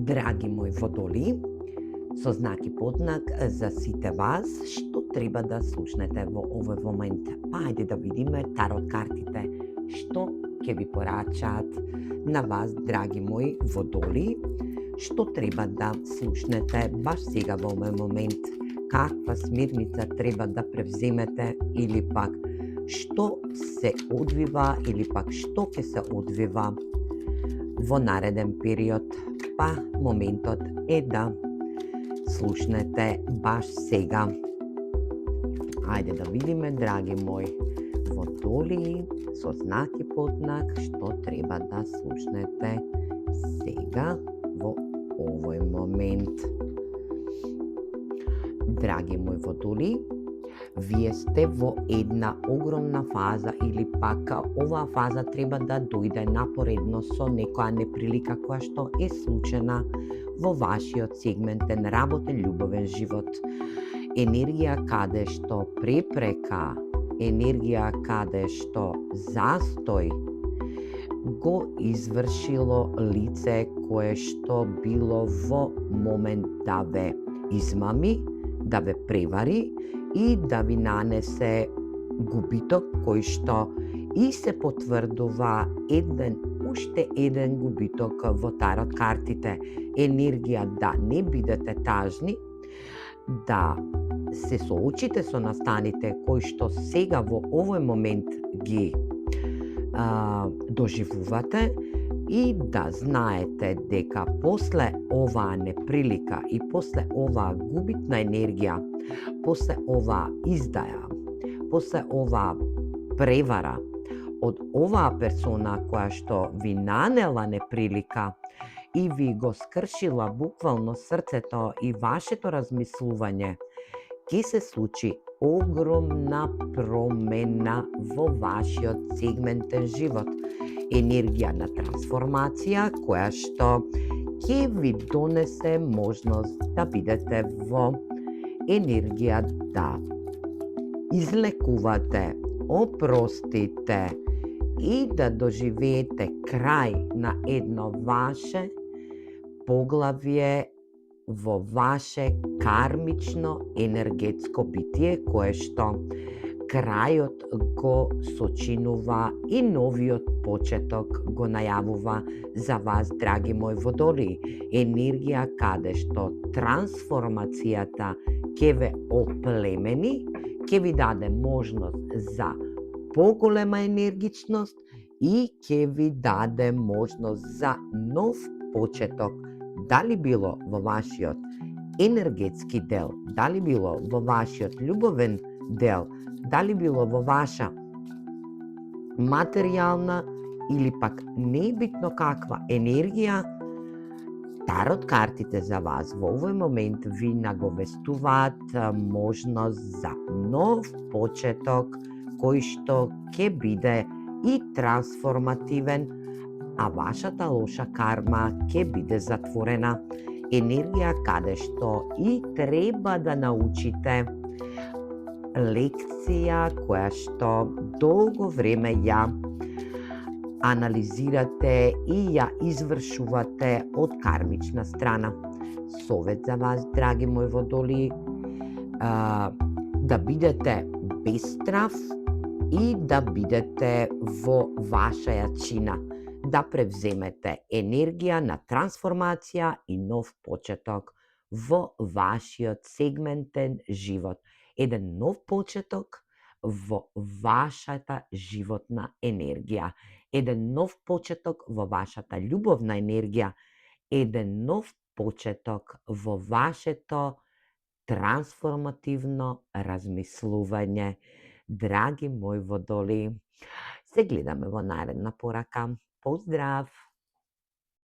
Драги мои водоли, со знак и подзнак за сите вас, што треба да слушнете во овој момент. Ајде да видиме тарот картите, што ќе ви порачаат на вас, драги мои водоли, што треба да слушнете баш сега во овој момент, каква смирница треба да превземете или пак што се одвива или пак што ќе се одвива во нареден период, па моментот е да слушнете баш сега. Ајде да видиме, драги мои водоли, со знак и подзнак, што треба да слушнете сега во овој момент. Драги мои водоли, вие сте во една огромна фаза или пак оваа фаза треба да дојде напоредно со некоја неприлика која што е случена во вашиот сегментен работен љубовен живот. Енергија каде што препрека, енергија каде што застој го извршило лице кое што било во момент да ве измами, да ве превари и да ви нанесе губиток кој што и се потврдува уште еден губиток во тарот картите. Енергија да не бидете тажни, да се соочите со настаните кои што сега во овој момент ги доживувате и да знаете дека после оваа неприлика и после оваа губитна енергија, после оваа издаја, после оваа превара од оваа персона која што ви нанела неприлика и ви го скршила буквално срцето и вашето размислување, ќе се случи огромна промена во вашиот сегментен живот. Енергија на трансформација која што ќе ви донесе можност да бидете во енергија да излекувате, опростите и да доживеете крај на едно ваше поглавје во ваше кармично енергетско битие, кое што крајот го сочинува и новиот почеток го најавува за вас, драги мои водоли. Енергија каде што трансформацијата ќе ве оплемени, ќе ви даде можност за поголема енергичност и ќе ви даде можност за нов почеток, дали било во вашиот енергетски дел, дали било во вашиот љубовен дел, дали било во ваша материјална или пак небитно каква енергија, тарот картите за вас во овој момент ви наговестуваат можност за нов почеток кој што ќе биде и трансформативен, а вашата лоша карма ќе биде затворена. Енергија каде што и треба да научите лекција која што долго време ја анализирате и ја извршувате од кармична страна. Совет за вас, драги мои водоли, да бидете без страв и да бидете во ваша јачина, да превземете енергија на трансформација и нов почеток во вашиот сегментен живот. Еден нов почеток во вашата животна енергија, еден нов почеток во вашата љубовна енергија, еден нов почеток во вашето трансформативно размислување. Драги мои водоли, се гледаме во наредна порака. Поздрав!